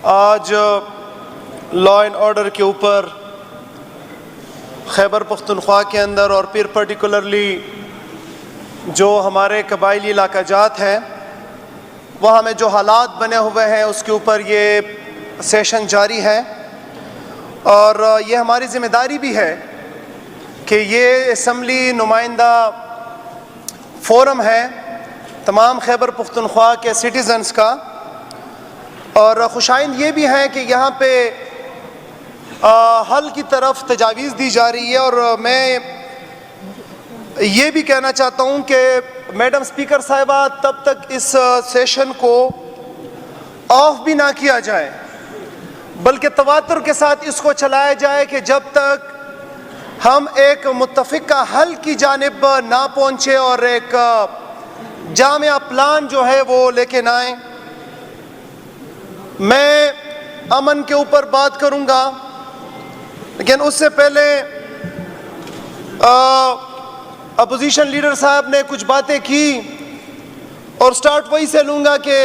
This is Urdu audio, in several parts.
آج لا اینڈ آرڈر کے اوپر خیبر پختونخوا کے اندر اور پھر پرٹیکولرلی جو ہمارے قبائلی علاقہ جات ہیں وہاں میں جو حالات بنے ہوئے ہیں اس کے اوپر یہ سیشن جاری ہے، اور یہ ہماری ذمہ داری بھی ہے کہ یہ اسمبلی نمائندہ فورم ہے تمام خیبر پختونخوا کے سٹیزنز کا، اور خوشائند یہ بھی ہے کہ یہاں پہ حل کی طرف تجاویز دی جا رہی ہے، اور میں یہ بھی کہنا چاہتا ہوں کہ میڈم اسپیکر صاحبہ تب تک اس سیشن کو آف بھی نہ کیا جائے بلکہ تواتر کے ساتھ اس کو چلایا جائے کہ جب تک ہم ایک متفقہ حل کی جانب نہ پہنچے اور ایک جامع پلان جو ہے وہ لے کے نہ آئیں۔ میں امن کے اوپر بات کروں گا، لیکن اس سے پہلے اپوزیشن لیڈر صاحب نے کچھ باتیں کی اور سٹارٹ وہی سے لوں گا کہ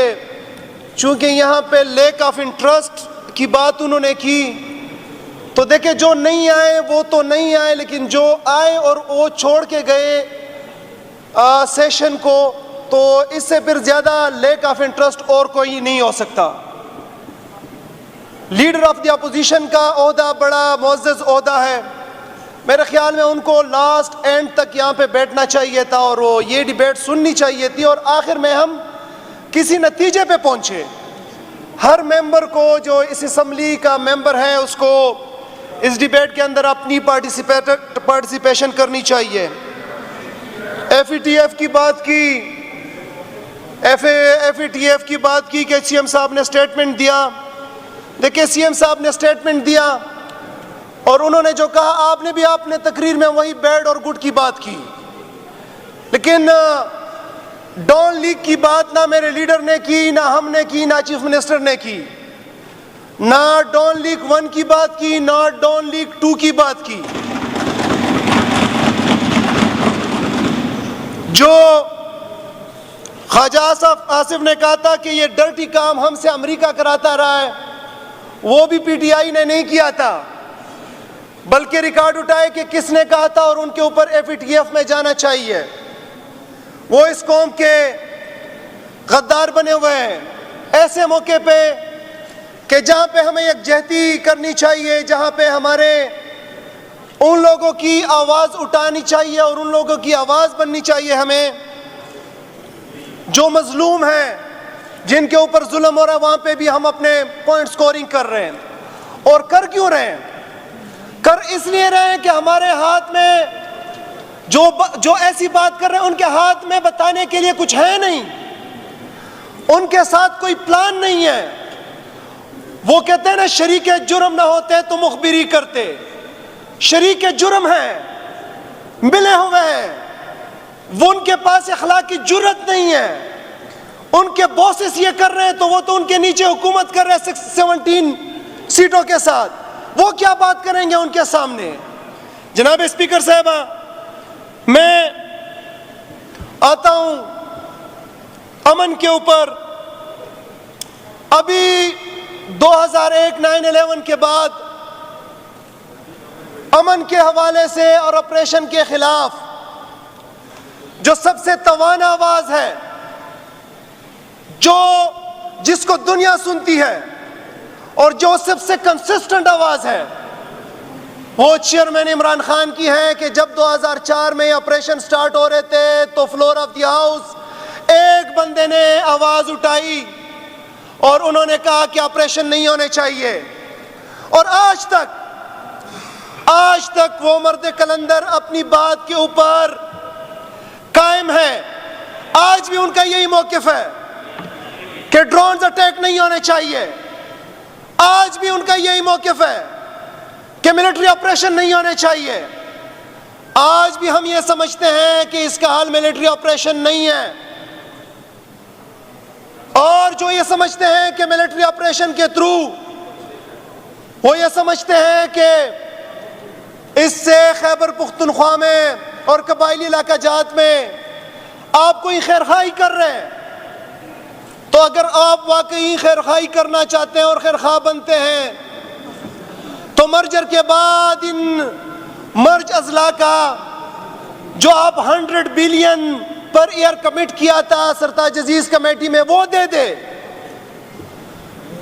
چونکہ یہاں پہ لیک آف انٹرسٹ کی بات انہوں نے کی، تو دیکھیں جو نہیں آئے وہ تو نہیں آئے، لیکن جو آئے اور وہ چھوڑ کے گئے سیشن کو، تو اس سے پھر زیادہ لیک آف انٹرسٹ اور کوئی نہیں ہو سکتا۔ لیڈر آف دی اپوزیشن کا عہدہ بڑا معزز عہدہ ہے، میرے خیال میں ان کو لاسٹ اینڈ تک یہاں پہ بیٹھنا چاہیے تھا اور وہ یہ ڈیبیٹ سننی چاہیے تھی، اور آخر میں ہم کسی نتیجے پہ پہنچے۔ ہر ممبر کو جو اس اسمبلی کا ممبر ہے اس کو اس ڈیبیٹ کے اندر اپنی پارٹیسپیشن کرنی چاہیے۔ ایف ای ٹی ایف کی بات کی، ایف ای ٹی ایف کی بات کی کہ سی ایم صاحب نے سٹیٹمنٹ دیا۔ دیکھیں سی ایم صاحب نے سٹیٹمنٹ دیا اور انہوں نے جو کہا آپ نے بھی اپنے تقریر میں وہی بیڈ اور گڈ کی بات کی، لیکن ڈون لیگ کی بات نہ میرے لیڈر نے کی، نہ ہم نے کی، نہ چیف منسٹر نے کی، نہ ڈون لیگ 1 کی بات کی، نہ ڈون لیگ 2 کی بات کی۔ جو خواجہ آصف نے کہا تھا کہ یہ ڈرٹی کام ہم سے امریکہ کراتا رہا ہے، وہ بھی پی ٹی آئی نے نہیں کیا تھا، بلکہ ریکارڈ اٹھائے کہ کس نے کہا تھا اور ان کے اوپر ایف ای ٹی ایف میں جانا چاہیے۔ وہ اس قوم کے غدار بنے ہوئے ہیں ایسے موقع پہ کہ جہاں پہ ہمیں یکجہتی کرنی چاہیے، جہاں پہ ہمارے ان لوگوں کی آواز اٹھانی چاہیے اور ان لوگوں کی آواز بننی چاہیے ہمیں جو مظلوم ہیں، جن کے اوپر ظلم ہو رہا ہے، وہاں پہ بھی ہم اپنے پوائنٹ سکورنگ کر رہے ہیں۔ اور کر کیوں رہے ہیں؟ کر اس لیے رہے ہیں کہ ہمارے ہاتھ میں جو ایسی بات کر رہے ہیں ان کے ہاتھ میں بتانے کے لیے کچھ ہے نہیں، ان کے ساتھ کوئی پلان نہیں ہے۔ وہ کہتے ہیں نا شریک جرم نہ ہوتے تو مخبری کرتے، شریک جرم ہیں، ملے ہوئے ہیں، وہ ان کے پاس اخلاقی جرت نہیں ہے، ان کے باسز یہ کر رہے ہیں تو وہ تو ان کے نیچے حکومت کر رہے ہیں 17 سیٹوں کے ساتھ، وہ کیا بات کریں گے ان کے سامنے؟ جناب اسپیکر صاحبہ، میں آتا ہوں امن کے اوپر۔ ابھی 2001 9/11 کے بعد امن کے حوالے سے اور آپریشن کے خلاف جو سب سے توانا آواز ہے، جس کو دنیا سنتی ہے اور جو سب سے کنسسٹنٹ آواز ہے، وہ چیئرمین عمران خان کی ہے کہ جب 2004 میں آپریشن سٹارٹ ہو رہے تھے تو فلور آف دی ہاؤس ایک بندے نے آواز اٹھائی اور انہوں نے کہا کہ آپریشن نہیں ہونے چاہیے، اور آج تک وہ مرد کلندر اپنی بات کے اوپر قائم ہے۔ آج بھی ان کا یہی موقف ہے کہ ڈرونز اٹیک نہیں ہونے چاہیے، آج بھی ان کا یہی موقف ہے کہ ملٹری آپریشن نہیں ہونے چاہیے۔ آج بھی ہم یہ سمجھتے ہیں کہ اس کا حل ملٹری آپریشن نہیں ہے، اور جو یہ سمجھتے ہیں کہ ملٹری آپریشن کے تھرو وہ یہ سمجھتے ہیں کہ اس سے خیبر پختونخوا میں اور قبائلی علاقہ جات میں آپ کوئی خیر خواہی کر رہے ہیں، تو اگر آپ واقعی خیرخواہی کرنا چاہتے ہیں اور خیرخواہ بنتے ہیں تو مرجر کے بعد ان مرج اضلاع کا جو آپ 100 بلین پر ایئر کمٹ کیا تھا سرتاج عزیز کمیٹی میں وہ دے دے.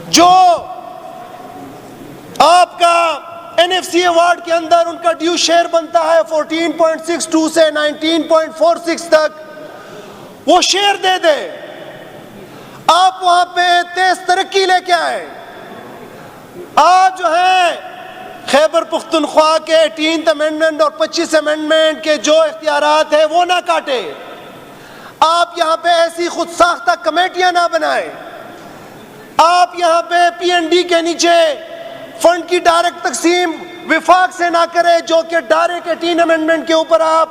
جو آپ کا این ایف سی ایوارڈ کے اندر ان کا ڈیو شیئر بنتا ہے 14.62 سے 19.46 تک، وہ شیئر دے دے. آپ وہاں پہ تیز ترقی لے کے آئے. آپ جو ہے خیبر پختونخوا کے 18 امینڈمنٹ اور 25 امینڈمنٹ کے جو اختیارات ہیں وہ نہ کاٹے. آپ یہاں پہ ایسی خود ساختہ کمیٹیاں نہ بنائے. آپ یہاں پہ پی این ڈی کے نیچے فنڈ کی ڈائریکٹ تقسیم وفاق سے نہ کرے، جو کہ ڈائریکٹ 18 امینڈمنٹ کے اوپر آپ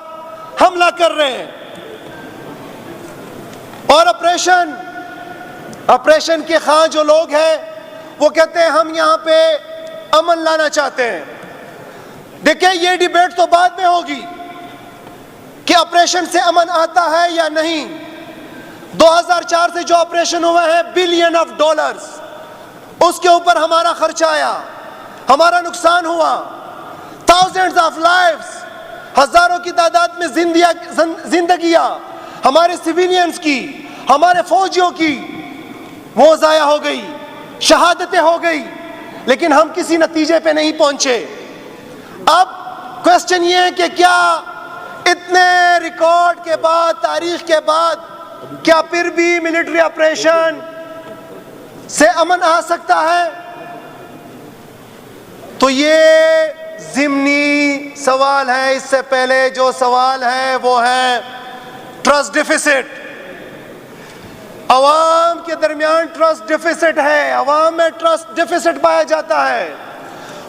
حملہ کر رہے ہیں. اور آپریشن کے خواہاں جو لوگ ہیں وہ کہتے ہیں ہم یہاں پہ امن لانا چاہتے ہیں. دیکھیں یہ ڈیبیٹ تو بعد میں ہوگی کہ آپریشن سے امن آتا ہے یا نہیں. 2004 سے جو آپریشن ہوا ہے بلین آف ڈالرز، اس کے اوپر ہمارا خرچہ آیا، ہمارا نقصان ہوا. thousands آف لائفز، ہزاروں کی تعداد میں زندگیاں ہمارے سیویلینز کی، ہمارے فوجیوں کی وہ ضائع ہو گئی، شہادتیں ہو گئی، لیکن ہم کسی نتیجے پہ نہیں پہنچے. اب کوشچن یہ ہے کہ کیا اتنے ریکارڈ کے بعد، تاریخ کے بعد، کیا پھر بھی ملٹری آپریشن سے امن آ سکتا ہے؟ تو یہ ضمنی سوال ہے. اس سے پہلے جو سوال ہے وہ ہے ٹرسٹ ڈیفیسٹ. عوام کے درمیان ٹرسٹ ڈیفیسٹ ہے، عوام میں ٹرسٹ ڈیفیسٹ پایا جاتا ہے.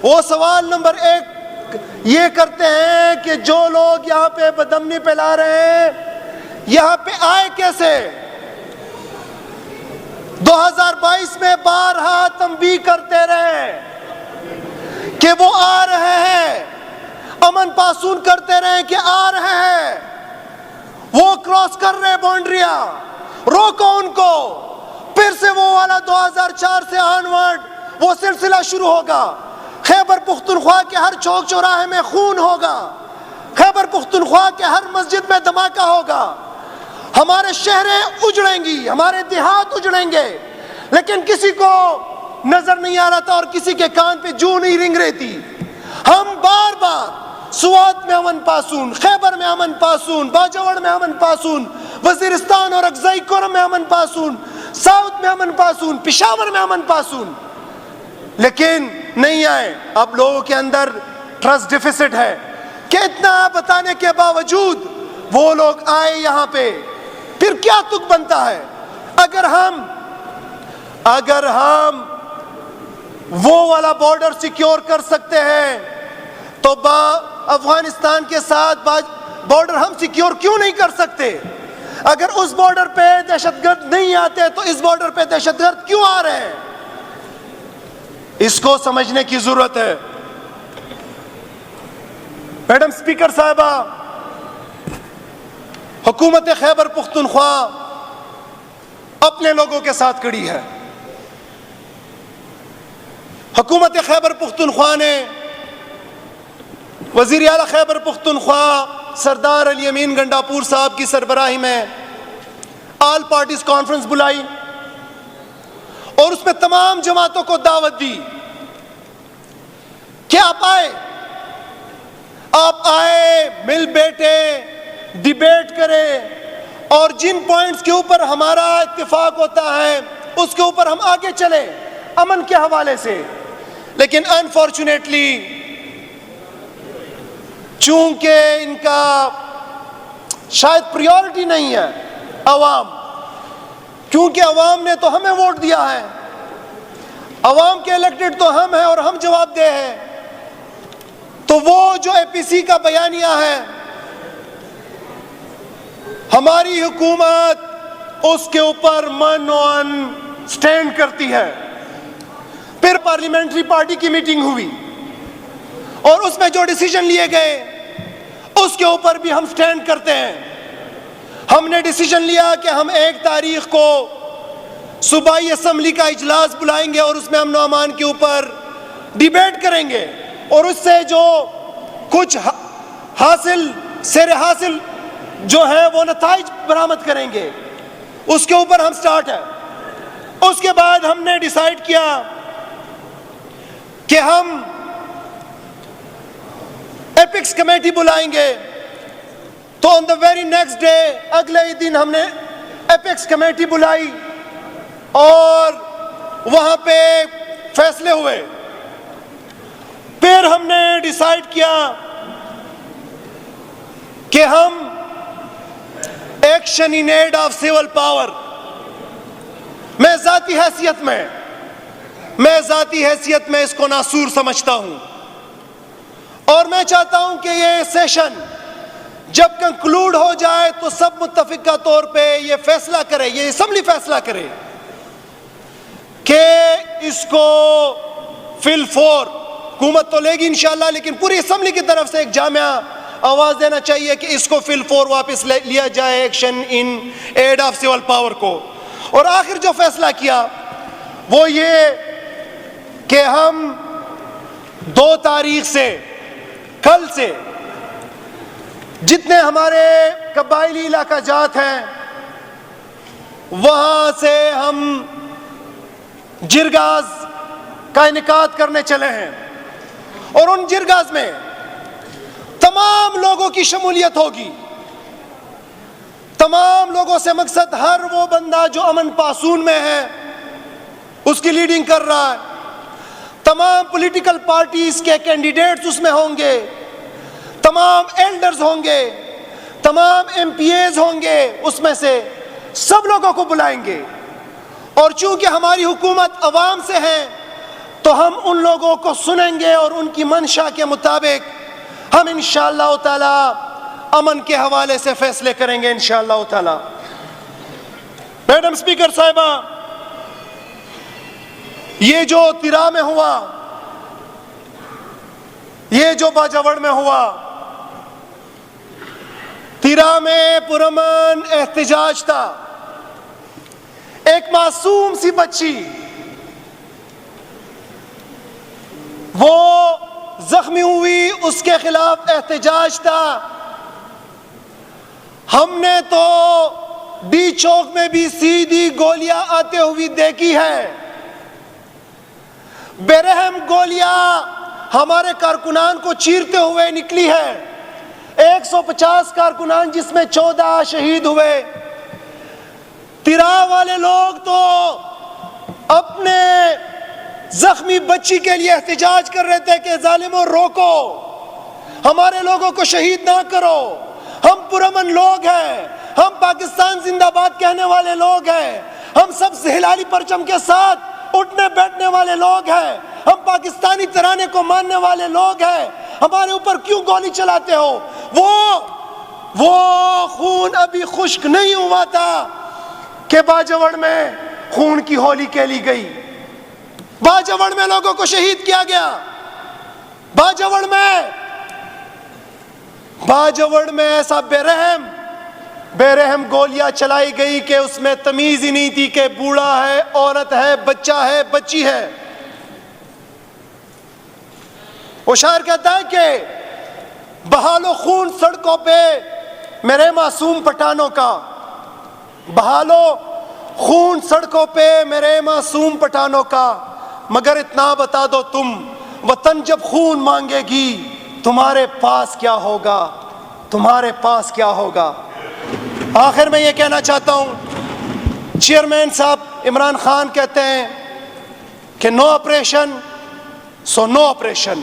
وہ سوال نمبر 1 یہ کرتے ہیں کہ جو لوگ یہاں پہ بدامنی پھیلا رہے ہیں یہاں پہ آئے کیسے؟ 2022 میں بارہا تنبیہ کرتے رہے کہ وہ آ رہے ہیں، امن پاسون کرتے رہے کہ آ رہے ہیں، وہ کراس کر رہے باؤنڈریاں، روکو ان کو. پھر سے وہ والا 2004 سے آنورڈ وہ سلسلہ شروع ہوگا. خیبر پختونخوا کے ہر چوک چوراہے میں خون ہوگا، خیبر پختونخوا کے ہر مسجد میں دھماکہ ہوگا. ہمارے شہریں اجڑیں گی، ہمارے دیہات اجڑیں گے، لیکن کسی کو نظر نہیں آ رہا تھا اور کسی کے کان پہ جو نہیں رنگ رہی تھی. ہم بار بار سوات میں امن پاسون، خیبر میں امن پاسون، باجوڑ میں امن پاسون، وزیرستان اور اقصی کرم میں امن پاسون، ساؤتھ میں امن پاسون، پشاور میں امن پاسون، لیکن نہیں آئے. اب لوگوں کے اندر ٹرسٹ ڈیفیسٹ ہے کہ اتنا بتانے کے باوجود وہ لوگ آئے یہاں پہ. پھر کیا تک بنتا ہے؟ اگر ہم وہ والا بارڈر سیکیور کر سکتے ہیں تو افغانستان کے ساتھ بارڈر ہم سیکیور کیوں نہیں کر سکتے؟ اگر اس بارڈر پہ دہشت گرد نہیں آتے تو اس بارڈر پہ دہشت گرد کیوں آ رہے ہیں؟ اس کو سمجھنے کی ضرورت ہے. میڈم سپیکر صاحبہ، حکومت خیبر پختونخوا اپنے لوگوں کے ساتھ کھڑی ہے. حکومت خیبر پختونخوا نے وزیر اعلیٰ خیبر پختونخوا سردار علی امین گنڈاپور صاحب کی سربراہی میں آل پارٹیز کانفرنس بلائی اور اس میں تمام جماعتوں کو دعوت دی کہ آپ آئے، مل بیٹھے، ڈیبیٹ کرے اور جن پوائنٹس کے اوپر ہمارا اتفاق ہوتا ہے اس کے اوپر ہم آگے چلیں امن کے حوالے سے. لیکن انفارچونیٹلی چونکہ ان کا شاید پریورٹی نہیں ہے عوام، کیونکہ عوام نے تو ہمیں ووٹ دیا ہے، عوام کے الیکٹڈ تو ہم ہیں اور ہم جواب دہ ہیں، تو وہ جو اے پی سی کا بیانیہ ہے ہماری حکومت اس کے اوپر من سٹینڈ کرتی ہے. پھر پارلیمنٹری پارٹی کی میٹنگ ہوئی اور اس میں جو ڈیسیجن لیے گئے اس کے اوپر بھی ہم سٹینڈ کرتے ہیں. ہم نے ڈیسیجن لیا کہ ہم 1 تاریخ کو صوبائی اسمبلی کا اجلاس بلائیں گے اور اس میں امن و امان کے اوپر ڈیبیٹ کریں گے، اور اس سے جو کچھ حاصل جو ہے وہ نتائج برآمد کریں گے، اس کے اوپر ہم سٹارٹ ہے۔ اس کے بعد ہم نے ڈیسائیڈ کیا کہ ہم ایپکس کمیٹی بلائیں گے، تو آن دا ویری نیکسٹ ڈے، اگلے ہی دن ہم نے ایپکس کمیٹی بلائی اور وہاں پہ فیصلے ہوئے۔ پھر ہم نے ڈیسائیڈ کیا کہ ہم action in aid of civil power, میں ذاتی حیثیت میں اس کو ناسور سمجھتا ہوں، اور میں چاہتا ہوں کہ یہ سیشن جب کنکلوڈ ہو جائے تو سب متفقہ طور پہ یہ فیصلہ کرے، یہ اسمبلی فیصلہ کرے کہ اس کو فی الفور حکومت تو لے گی انشاءاللہ، لیکن پوری اسمبلی کی طرف سے ایک جامعہ آواز دینا چاہیے کہ اس کو فی الفور واپس لیا جائے، action in aid of civil power کو۔ اور آخر جو فیصلہ کیا وہ یہ کہ ہم 2 تاریخ سے، کل سے، جتنے ہمارے قبائلی علاقہ جات ہیں وہاں سے ہم جرگاز کا انعقاد کرنے چلے ہیں، اور ان جرگاز میں تمام لوگوں کی شمولیت ہوگی۔ تمام لوگوں سے مقصد ہر وہ بندہ جو امن پاسون میں ہے اس کی لیڈنگ کر رہا ہے، تمام پولیٹیکل پارٹیز کے کینڈیڈیٹس اس میں ہوں گے، تمام ایلڈرز ہوں گے، تمام ایم پی ایز ہوں گے، اس میں سے سب لوگوں کو بلائیں گے۔ اور چونکہ ہماری حکومت عوام سے ہے تو ہم ان لوگوں کو سنیں گے اور ان کی منشا کے مطابق ہم انشاءاللہ تعالی امن کے حوالے سے فیصلے کریں گے انشاءاللہ تعالی۔ میڈم اسپیکر صاحبہ، یہ جو تیرا میں ہوا، یہ جو باجوڑ میں ہوا، تیرا میں پرامن احتجاج تھا، ایک معصوم سی بچی وہ زخمی ہوئی، اس کے خلاف احتجاج تھا۔ ہم نے تو ڈی چوک میں بھی سیدھی گولیاں آتے ہوئی دیکھی ہے، بے رحم گولیاں ہمارے کارکنان کو چیرتے ہوئے نکلی ہے، 150 کارکنان جس میں 14 شہید ہوئے۔ تیرا والے لوگ تو اپنے زخمی بچی کے لیے احتجاج کر رہے تھے کہ ظالموں روکو، ہمارے لوگوں کو شہید نہ کرو، ہم پرامن لوگ ہیں، ہم پاکستان زندہ باد کہنے والے لوگ ہیں، ہم سب ہلالی پرچم کے ساتھ اٹھنے بیٹھنے والے لوگ ہیں، ہم پاکستانی ترانے کو ماننے والے لوگ ہیں، ہمارے اوپر کیوں گولی چلاتے ہو؟ وہ خون ابھی خشک نہیں ہوا تھا کہ باجوڑ میں خون کی ہولی کھیلی گئی، باجوڑ میں لوگوں کو شہید کیا گیا، باجوڑ میں ایسا بے رحم گولیاں چلائی گئی کہ اس میں تمیز ہی نہیں تھی کہ بوڑھا ہے، عورت ہے، بچہ ہے، بچی ہے۔ وہ شاعر کہتا ہے کہ بہالو خون سڑکوں پہ میرے معصوم پٹھانوں کا، بہالو خون سڑکوں پہ میرے معصوم پٹھانوں کا، مگر اتنا بتا دو تم، وطن جب خون مانگے گی تمہارے پاس کیا ہوگا، تمہارے پاس کیا ہوگا۔ آخر میں یہ کہنا چاہتا ہوں، چیئرمین صاحب عمران خان کہتے ہیں کہ نو آپریشن سو نو آپریشن،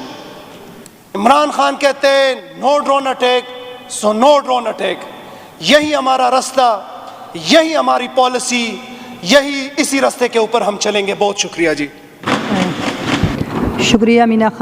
عمران خان کہتے ہیں نو ڈرون اٹیک سو نو ڈرون اٹیک۔ یہی ہمارا راستہ، یہی ہماری پالیسی، اسی راستے کے اوپر ہم چلیں گے۔ بہت شکریہ جی۔ شکریہ مینا خان۔